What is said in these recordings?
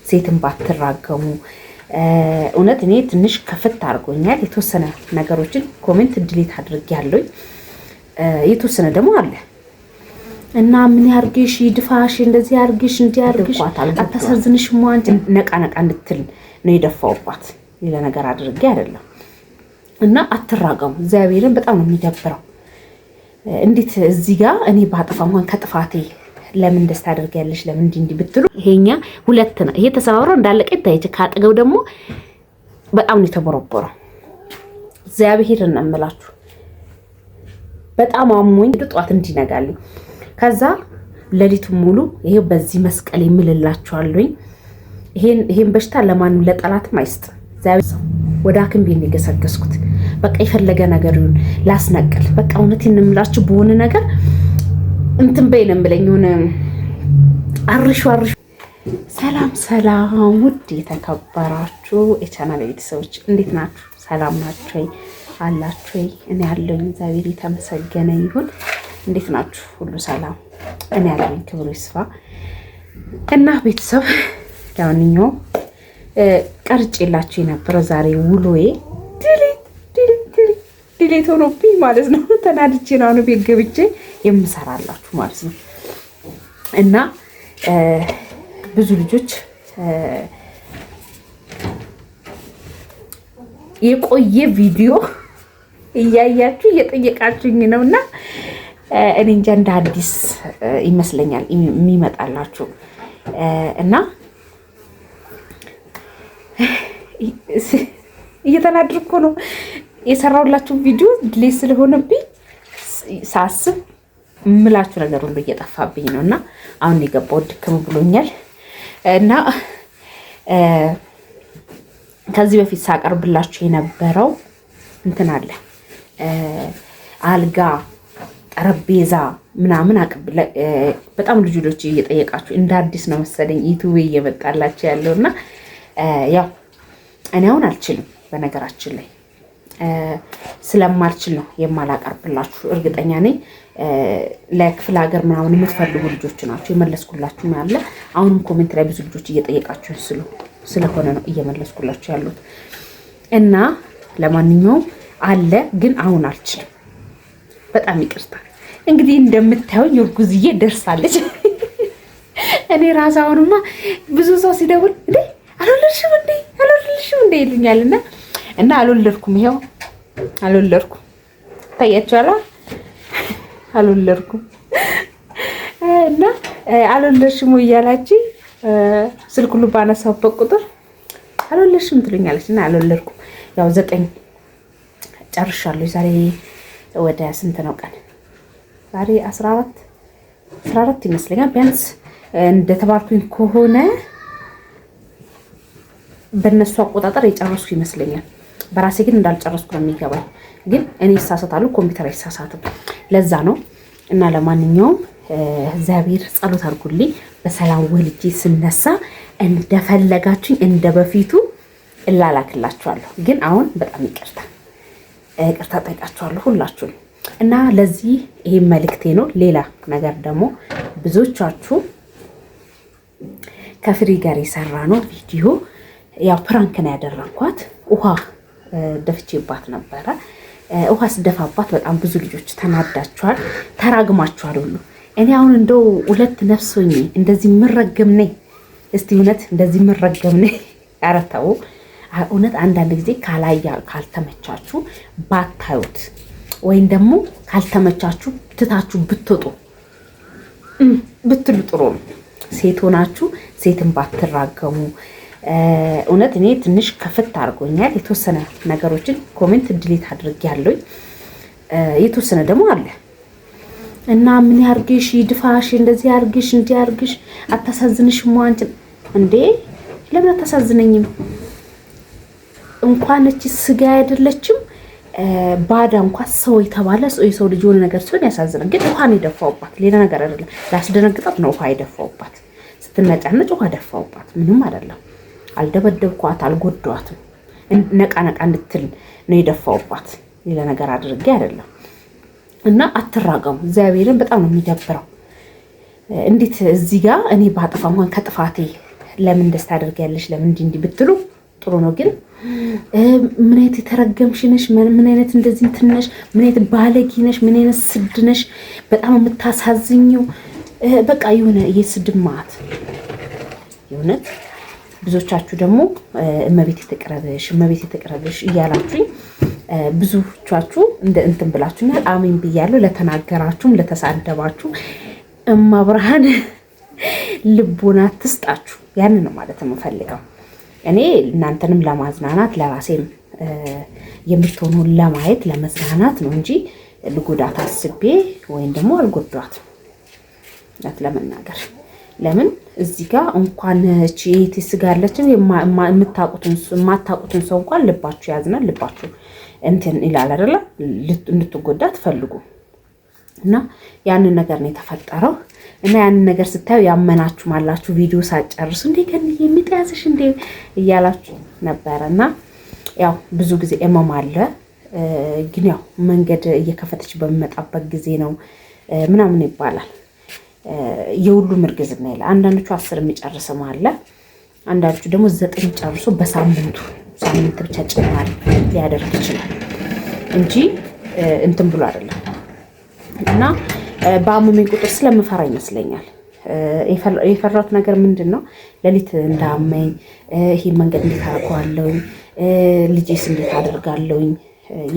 ሴትን ባትራገሙ። እውነት እኔ ትንሽ ከፍት አድርጎኛል። የተወሰነ ነገሮችን ኮሜንት ዲሊት አድርጌያለሁ። የተወሰነ ደግሞ አለ እና ምን ያርግሽ ይድፋሽ እንደዚህ ያርግሽ እንዲያርግሽ አታሳዝንሽ ሟንጭ ነቃ ነቃ እንድትል ነው የደፋውባት። ሌላ ነገር አድርጌ አይደለም። እና አትራገሙ። እግዚአብሔርን በጣም ነው የሚደብረው። እንዴት እዚህ ጋር እኔ ባጠፋ እንኳን ከጥፋቴ ለምን ደስታ አድርጊያለሽ ለምን እንዲህ ብትሉ ይሄኛ ሁለት ነው። ይሄ ተሰባብሮ እንዳለቀ ይታየች። ካጠገው ደግሞ በጣም ነው የተቦረቦረው። እግዚአብሔርን ነው የምላችሁ። በጣም አሞኝ ጧት እንዲነጋልኝ ከዛ ሌሊቱን ሙሉ ይሄው በዚህ መስቀል የምልላችኋለሁኝ። ይሄን በሽታ ለማንም ለጠላትም አይስጥ። እግዚአብሔር ወደ ሐኪም ቤት ነው የገሰገስኩት። በቃ የፈለገ ነገር ይሁን ላስነቅል። በቃ እውነቴን ነው የምላችሁ። በሆነ ነገር እንትን በይነ የምለኝ ሆነ አርሹ። ሰላም ሰላም፣ ውድ የተከበራችሁ የቻናል ቤተሰቦች እንዴት ናችሁ? ሰላም ናችሁ አላችሁ? እኔ ያለኝ እግዚአብሔር የተመሰገነ ይሁን። እንዴት ናችሁ? ሁሉ ሰላም? እኔ ያለኝ ክብሩ ይስፋ። እና ቤተሰብ ያውንኛው ቀርጬላችሁ የነበረው ዛሬ ውሎዬ ዲሌት ሆኖብኝ ማለት ነው። ተናድጄ ነው ቤት ገብቼ የምሰራላችሁ ማለት ነው። እና ብዙ ልጆች የቆየ ቪዲዮ እያያችሁ እየጠየቃችሁኝ ነውና እኔ እንጃ እንደ አዲስ ይመስለኛል የሚመጣላችሁ እና እየተናደድኩ ነው የሰራሁላችሁ ቪዲዮ ዲሌት ስለሆነብኝ ሳስብ ምላችሁ ነገር ሁሉ እየጠፋብኝ ነው። እና አሁን የገባው ድክም ብሎኛል። እና ከዚህ በፊት ሳቀርብላችሁ የነበረው እንትን አለ አልጋ ጠረጴዛ ምናምን በጣም ልጆች እየጠየቃችሁ እንደ አዲስ ነው መሰለኝ ዩቲዩብ እየመጣላችሁ ያለውና ያው እኔ አሁን አልችልም። በነገራችን ላይ ስለማልችል ነው የማላቀርብላችሁ። እርግጠኛ ነኝ ለክፍለ ሀገር ምናምን የምትፈልጉ ልጆች ናቸው የመለስኩላችሁ ያለ። አሁንም ኮሜንት ላይ ብዙ ልጆች እየጠየቃችሁ ስለሆነ ነው እየመለስኩላችሁ ያሉት። እና ለማንኛውም አለ ግን አሁን አልችልም። በጣም ይቅርታ። እንግዲህ እንደምታዩኝ እርጉዝዬ ደርሳለች። እኔ ራስ አሁንማ ብዙ ሰው ሲደውል እንዴ አልወለድሽም እንዴ ይሉኛልና እና አልወለድኩም። ይሄው አልወለድኩም። ታያችኋላ አልወለድኩም። እና አልወለድሽም እያላችሁ ስልክ ሁሉ ባነሳሁበት ቁጥር አልወለድሽም ትሉኛለች። እና አልወለድኩም። ያው 9 ጨርሻለሁ። ዛሬ ወደ ስንት ነው ቀን? ዛሬ 14 ይመስለኛል። ቢያንስ እንደተባልኩኝ ከሆነ በእነሱ አቆጣጠር የጨረስኩ ይመስለኛል። በራሴ ግን እንዳልጨረስኩ ነው የሚገባኝ። ግን እኔ እሳሳታለሁ፣ ኮምፒውተር አይሳሳትም። ለዛ ነው። እና ለማንኛውም እግዚአብሔር ጸሎት አድርጉልኝ። በሰላም ወልጄ ስነሳ እንደፈለጋችሁኝ እንደ በፊቱ እላላክላችኋለሁ። ግን አሁን በጣም ይቅርታ ጠይቃችኋለሁ ሁላችሁም። እና ለዚህ ይሄ መልእክቴ ነው። ሌላ ነገር ደግሞ ብዙዎቻችሁ ከፍሪ ጋር የሰራ ነው ቪዲዮ ያው ፕራንክ ነው ያደረኳት። ውሃ ደፍቼባት ነበረ። ውሃ ስደፋባት በጣም ብዙ ልጆች ተናዳችኋል፣ ተራግማችኋል ሁሉ። እኔ አሁን እንደው ሁለት ነፍስ ሆኜ እንደዚህ ምረገም ነኝ። እስቲ እውነት እንደዚህ ምረገም ነኝ? ኧረ ተው እውነት። አንዳንድ ጊዜ ካልተመቻችሁ ባታዩት ወይም ደግሞ ካልተመቻችሁ ትታችሁ ብትወጡ ብትሉ ጥሩ ነው። ሴት ሆናችሁ ሴትን ባትራገሙ። እውነት እኔ ትንሽ ከፍት አድርጎኛል። የተወሰነ ነገሮችን ኮሜንት ዲሊት አድርጌያለሁ። የተወሰነ ደግሞ አለ እና ምን ያርግሽ ይድፋሽ እንደዚህ ያርግሽ እንዲያርግሽ አታሳዝንሽ ሟንጭ እንዴ? ለምን አታሳዝነኝም? እንኳን እቺ ስጋ አይደለችም ባዳ እንኳን ሰው የተባለ የሰው ልጅ የሆነ ነገር ሲሆን ያሳዝናል። ግን ውሃን የደፋውባት ሌላ ነገር አይደለም። ላስደነግጣት ነው ውሃ የደፋውባት። ስትነጫነጭ ውሃ ደፋውባት። ምንም አይደለም። አልደበደብኳት፣ አልጎዳዋትም። ነቃ ነቃ እንድትል ነው የደፋውባት። ሌላ ነገር አድርጌ አይደለም። እና አትራገሙ። እግዚአብሔርን በጣም ነው የሚደብረው። እንዴት እዚህ ጋር እኔ ባጠፋ እንኳን ከጥፋቴ ለምን እንደዚህ ታደርጊያለሽ ለምን እንዲህ ብትሉ ጥሩ ነው። ግን ምን አይነት የተረገምሽ ነሽ፣ ምን አይነት እንደዚህ እንትነሽ፣ ምን አይነት ባለጌ ነሽ፣ ምን አይነት ስድ ነሽ፣ በጣም የምታሳዝኘው በቃ የሆነ የስድብ ማት የእውነት ብዙዎቻችሁ ደግሞ እመቤት የተቀረበሽ እያላችሁኝ ብዙዎቻችሁ እንትን ብላችሁኛል። አሜን ብያለሁ። ለተናገራችሁም ለተሳደባችሁ እማብርሃን ልቦና ትስጣችሁ። ያንን ነው ማለት የምፈልገው። እኔ እናንተንም ለማዝናናት ለራሴም የምትሆኑ ለማየት ለመዝናናት ነው እንጂ ልጎዳት አስቤ ወይም ደግሞ አልጎዳትም ለመናገር። ለምን እዚህ ጋር እንኳን እቺ ትስጋለችን የማታውቁትን ሰው እንኳን ልባችሁ ያዝናል፣ ልባችሁ እንትን ይላል አይደለ? እንድትጎዳ ትፈልጉ እና ያንን ነገር ነው የተፈጠረው። እና ያንን ነገር ስታዩ ያመናችሁ ማላችሁ ቪዲዮ ሳጨርሱ እንዴ ከነኝ የሚጠያዝሽ እንዴ እያላችሁ ነበር። እና ያው ብዙ ጊዜ እመም አለ፣ ግን ያው መንገድ እየከፈተች በሚመጣበት ጊዜ ነው ምናምን ይባላል። የሁሉም እርግዝና ይላል። አንዳንዶቹ 10 የሚጨርስም አለ፣ አንዳንዶቹ ደግሞ 9 ጨርሶ በሳምንት ብቻ ጭማሪ ሊያደርግ ይችላል እንጂ እንትን ብሎ አይደለም። እና በአመመኝ ቁጥር ስለምፈራ ይመስለኛል የፈራሁት ነገር ምንድን ነው? ሌሊት እንዳመኝ ይሄ መንገድ እንዴት አደርገዋለሁኝ፣ ልጄስ እንዴት አደርጋለሁኝ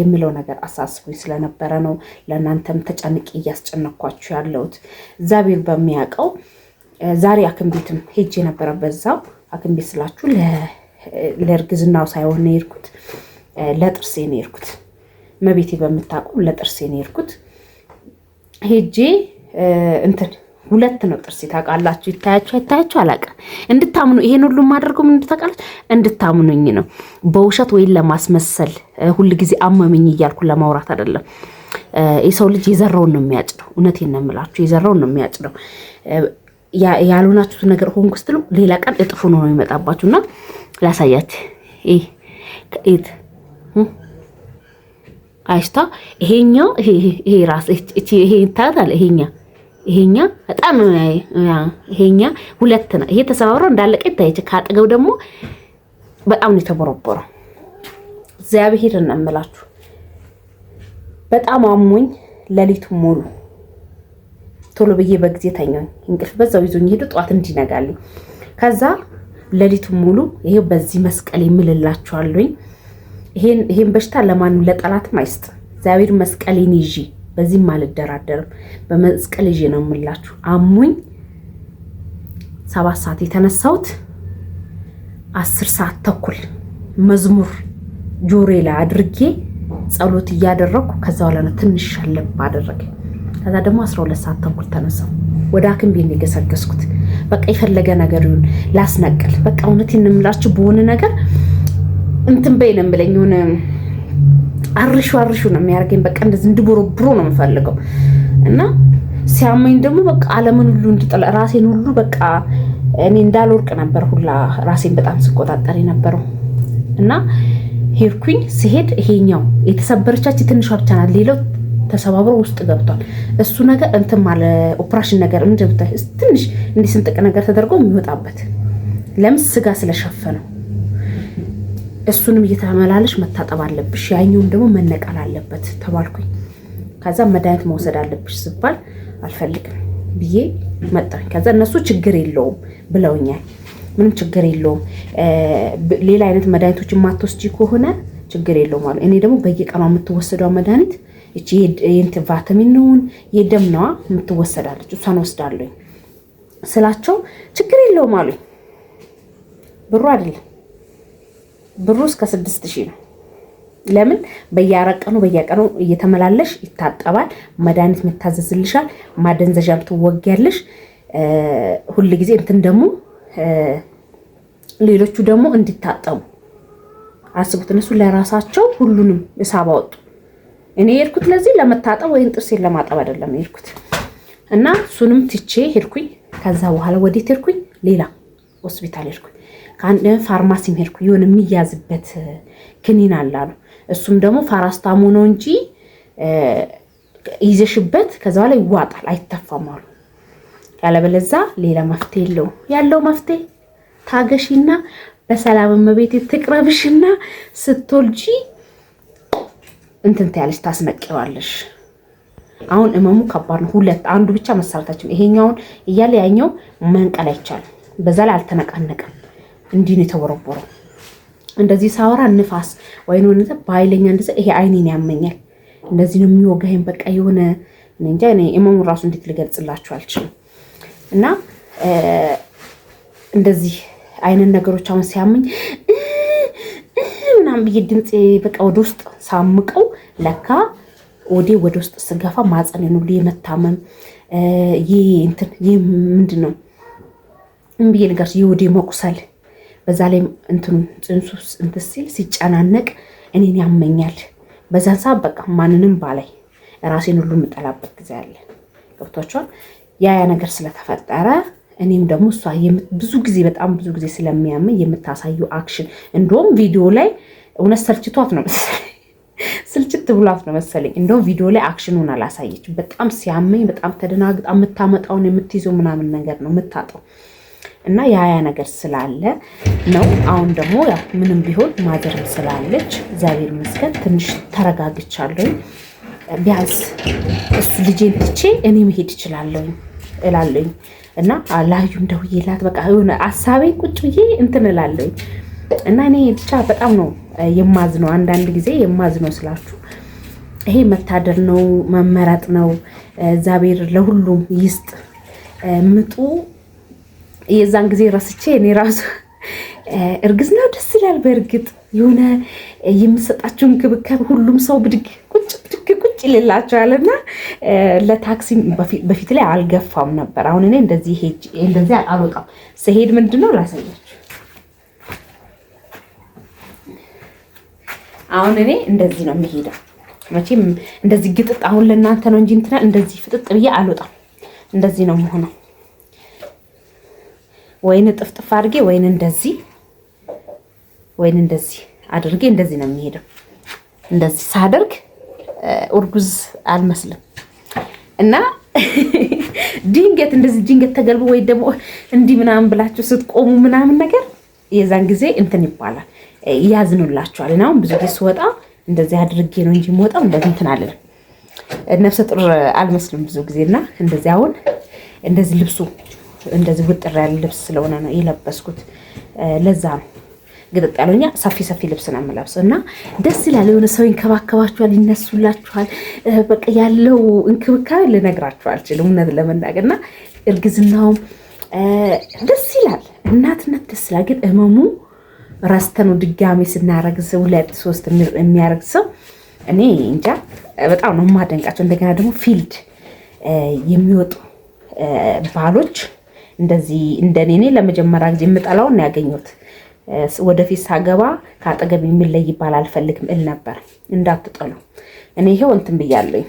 የሚለው ነገር አሳስቦኝ ስለነበረ ነው። ለእናንተም ተጨንቄ እያስጨነኳችሁ ያለሁት እግዚአብሔር በሚያውቀው። ዛሬ ሐኪም ቤትም ሄጄ ነበረ። በዛው ሐኪም ቤት ስላችሁ ለእርግዝናው ሳይሆን ነው የሄድኩት፣ ለጥርሴ ነው የሄድኩት። መቤቴ በምታውቁ ለጥርሴ ነው የሄድኩት። ሄጄ እንትን 2 ነው ጥርሴ ታውቃላችሁ። ይታያችሁ አላውቅም። እንድታምኑ ይሄን ሁሉ ማድረገው ምን እንድታውቃላችሁ እንድታምኑኝ ነው። በውሸት ወይ ለማስመሰል ሁሉ ጊዜ አመመኝ እያልኩ ለማውራት አይደለም። የሰው ልጅ የዘራውን ነው የሚያጭደው። እውነቴን ነው የምላችሁ፣ የዘራውን ነው የሚያጭደው። ያልሆናችሁት ነገር ሆንኩ ስትሉ ሌላ ቀን እጥፉ ነው የሚመጣባችሁና ላሳያችሁ። ከእት አይስታ ይሄኛው ይሄ ራስ ይሄ ታታል ይሄኛ በጣም ይሄኛ 2 ነው። ይሄ ተሰባብሮ እንዳለቀ ይታያች። ካጠገው ደግሞ በጣም ነው የተቦረቦረው። እግዚአብሔር እናምላችሁ በጣም አሞኝ ሌሊቱ ሙሉ ቶሎ ብዬ በጊዜ ተኛኝ። እንቅልፍ በዛው ይዞኝ ሄዱ። ጧት እንዲነጋልኝ ከዛ ሌሊቱ ሙሉ ይሄው በዚህ መስቀል የምልላችኋለሁኝ። ይሄን በሽታ ለማንም ለጠላትም አይስጥ። እግዚአብሔር መስቀሌን ይዤ በዚህም አልደራደርም። በመስቀል ይዤ ነው የምላችሁ። አሙኝ 7 ሰዓት የተነሳሁት 10 ሰዓት ተኩል መዝሙር ጆሮዬ ላይ አድርጌ ጸሎት እያደረኩ ከዛ በኋላ ነው ትንሽ ሸለብ አደረገ። ከዛ ደግሞ 12 ሰዓት ተኩል ተነሳሁ። ወደ ሐኪም ቤት የገሰገስኩት በቃ የፈለገ ነገር ይሁን ላስነቅል። በቃ እውነቴን ነው የምላችሁ በሆነ ነገር እንትን በይ ነው የምለኝ። ሆነ አርሹ ነው የሚያደርገኝ። በቃ እንደዚህ እንድቦረብሮ ነው የምፈልገው። እና ሲያመኝ ደግሞ በቃ ዓለምን ሁሉ እንድጠላ ራሴን ሁሉ በቃ እኔ እንዳልወርቅ ነበር ሁላ ራሴን በጣም ስቆጣጠር የነበረው። እና ሄድኩኝ። ሲሄድ ይሄኛው የተሰበረቻች ትንሿ ብቻ ናት። ሌላው ተሰባብሮ ውስጥ ገብቷል። እሱ ነገር እንትን ማለት ኦፕሬሽን ነገር እንደምታይ ትንሽ እንዲህ ስንጥቅ ነገር ተደርጎ የሚወጣበት ለምን ስጋ ስለሸፈነው እሱንም እየተመላለሽ መታጠብ አለብሽ፣ ያኛውም ደግሞ መነቀል አለበት ተባልኩኝ። ከዛ መድኃኒት መውሰድ አለብሽ ስባል አልፈልግም ብዬ መጣኝ። ከዛ እነሱ ችግር የለውም ብለውኛል። ምንም ችግር የለውም፣ ሌላ አይነት መድኃኒቶች የማትወስጂ ከሆነ ችግር የለውም አሉ። እኔ ደግሞ በየቀኗ የምትወሰደው መድኃኒት እቺ የእንትን ቫይታሚን ነው የደም ነዋ የምትወሰዳለች፣ እሷን ወስዳለኝ ስላቸው ችግር የለውም አሉኝ። ብሩ አይደለም ብሩ እስከ 6000 ነው። ለምን በየቀኑ እየተመላለሽ ይታጠባል፣ መድኃኒት መታዘዝልሻል፣ ማደንዘዣም ትወጊያለሽ። ሁሉ ጊዜ እንትን ደግሞ ሌሎቹ ደግሞ እንዲታጠቡ አስቡት። እነሱ ለራሳቸው ሁሉንም እሳብ አወጡ። እኔ የሄድኩት ለዚህ ለመታጠብ ወይም ጥርሴን ለማጠብ አይደለም የሄድኩት። እና እሱንም ትቼ ሄድኩኝ። ከዛ በኋላ ወዴት ሄድኩኝ? ሌላ ሆስፒታል ሄድኩኝ። ከአንድ ፋርማሲም ሄድኩኝ። የሆነ የሚያዝበት ክኒን አላሉ። እሱም ደግሞ ፓራስታሞ ነው እንጂ ይዘሽበት ከዛ በኋላ ይዋጣል አይተፋም አሉ። ያለበለዛ ሌላ መፍትሄ የለውም። ያለው መፍትሄ ታገሺና በሰላም እመቤቴ ትቅረብሽና ስትወልጂ እንትን ትያለሽ፣ ታስነቂዋለሽ። አሁን እመሙ ከባድ ነው። ሁለት አንዱ ብቻ መሳለታችን ይሄኛውን እያለ ያኛው መንቀል አይቻልም። በዛ ላይ አልተነቃነቀም። እንዲህ ነው የተቦረቦረው። እንደዚህ ሳወራ ንፋስ ወይ ነው እንደ ባይለኛ እንደዚህ ይሄ አይኔን ያመኛል። እንደዚህ ነው የሚወጋኝ። በቃ የሆነ እንጃ እኔ እመሙ ራሱ እንዴት ልገልጽላችሁ አልችልም። እና እንደዚህ አይነት ነገሮች አሁን ሲያመኝ ምናምን ብዬ ድምፄ በቃ ወደ ውስጥ ሳምቀው ለካ ወደ ውስጥ ስገፋ ማጸኔን ሁሉ የመታመም ይህ ምንድን ነው ብዬ ልንገርሽ፣ የወዴ መቁሰል በዛ ላይ እንትኑ ጽንሱ እንትን ሲል ሲጨናነቅ እኔን ያመኛል። በዛን ሰዓት በቃ ማንንም ባላይ ራሴን ሁሉ የምጠላበት ጊዜ አለ። ገብቷቸዋል። ያ ነገር ስለተፈጠረ እኔም ደግሞ እሷ ብዙ ጊዜ በጣም ብዙ ጊዜ ስለሚያመኝ የምታሳየው አክሽን እንደውም ቪዲዮ ላይ እውነት ሰልችቷት ነው መሰለኝ ስልችት ብሏት ነው መሰለኝ። እንደውም ቪዲዮ ላይ አክሽኑን አላሳየች። በጣም ሲያመኝ በጣም ተደናግጣ የምታመጣውን የምትይዘው ምናምን ነገር ነው የምታጠው እና ያ ነገር ስላለ ነው። አሁን ደግሞ ያው ምንም ቢሆን ማዘርም ስላለች እግዚአብሔር ይመስገን ትንሽ ተረጋግቻለሁ። ቢያንስ እሱ ልጄን ትቼ እኔ መሄድ እችላለሁ እላለሁ እና ላዩም ደውዬላት በቃ የሆነ ሀሳቤን ቁጭ ብዬ እንትን እላለሁ እና እኔ ብቻ በጣም ነው የማዝነው። አንዳንድ ጊዜ የማዝነው ስላችሁ ይሄ መታደር ነው መመረጥ ነው። እግዚአብሔር ለሁሉም ይስጥ። ምጡ የዛን ጊዜ ረስቼ እኔ ራሱ እርግዝናው ደስ ይላል። በእርግጥ የሆነ የምሰጣቸው እንክብካቤ ሁሉም ሰው ብድግ ቁጭ ይልላቸዋል እና ለታክሲ በፊት ላይ አልገፋም ነበር። አሁን እኔ እንደዚህ አልወጣም። ስሄድ ምንድነው ላሳያችሁ። አሁን እኔ እንደዚህ ነው የሚሄደው። መቼም እንደዚህ ግጥጥ አሁን ለእናንተ ነው እንጂ እንትና እንደዚህ ፍጥጥ ብዬ አልወጣም። እንደዚህ ነው የምሆነው። ወይን ጥፍጥፍ አድርጌ ወይን እንደዚህ አድርጌ እንደዚህ ነው የሚሄደው። እንደዚህ ሳደርግ እርጉዝ አልመስልም እና ድንገት ተገልቦ ወይ ደግሞ እንዲህ ምናምን ብላችሁ ስትቆሙ ምናምን ነገር የዛን ጊዜ እንትን ይባላል፣ ያዝኑላችኋል። እና አሁን ብዙ ጊዜ ስወጣ እንደዚህ አድርጌ ነው እንጂ የምወጣው እንደዚህ እንትን አለን። ነፍሰ ጡር አልመስልም ብዙ ጊዜ እና እንደዚህ አሁን እንደዚህ ልብሱ እንደዚህ ውጥር ያለ ልብስ ስለሆነ ነው የለበስኩት። ለዛ ነው ግጥጥ ያለኛ ሰፊ ልብስ ነው የምለብሰው እና ደስ ይላል። የሆነ ሰው ይንከባከባችኋል፣ ይነሱላችኋል። በቃ ያለው እንክብካቤ ልነግራችሁ አልችልም እውነት ለመናገር እና እርግዝናውም ደስ ይላል። እናትነት ደስ ይላል። ግን ህመሙ ረስተነው ድጋሜ ስናረግዝ 2-3 የሚያረግዝ ሰው እኔ እንጃ በጣም ነው የማደንቃቸው። እንደገና ደግሞ ፊልድ የሚወጡ ባሎች እንደዚህ እንደኔ ለመጀመሪያ ጊዜ የምጠላውን ነው ያገኘሁት። ወደፊት ሳገባ ከአጠገብ የሚለይ ባል አልፈልግም እል ነበር። እንዳትጠሉ። እኔ ይሄው እንትን ብያለሁ።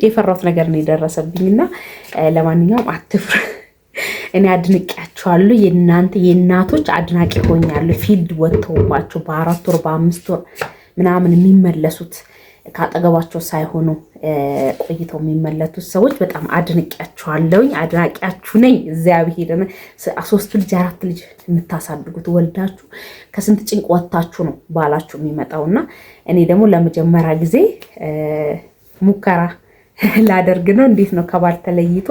የፈራሁት ነገር ነው የደረሰብኝና ለማንኛውም አትፍሩ። እኔ አድንቄያቸዋለሁ። የእናቶች አድናቂ ሆኛለሁ። ፊልድ ወጥተውባቸው በ4 ወር በ5 ወር ምናምን የሚመለሱት ካጠገባቸው ሳይሆኑ ቆይተው የሚመለሱት ሰዎች በጣም አድንቄያቸዋለሁኝ። አድናቂያችሁ ነኝ። እግዚአብሔር 3 ልጅ 4 ልጅ የምታሳድጉት ወልዳችሁ ከስንት ጭንቅ ወጥታችሁ ነው ባላችሁ የሚመጣውና እኔ ደግሞ ለመጀመሪያ ጊዜ ሙከራ ላደርግ ነው። እንዴት ነው ከባል ተለይቶ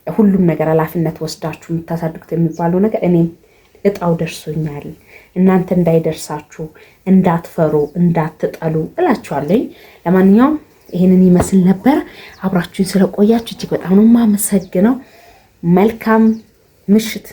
ሁሉም ነገር ኃላፊነት ወስዳችሁ የምታሳድጉት የሚባለው ነገር እኔም እጣው ደርሶኛል። እናንተ እንዳይደርሳችሁ እንዳትፈሩ፣ እንዳትጠሉ እላችኋለሁ። ለማንኛውም ይሄንን ይመስል ነበር። አብራችሁኝ ስለቆያችሁ እጅግ በጣም ነው የማመሰግነው። መልካም ምሽት።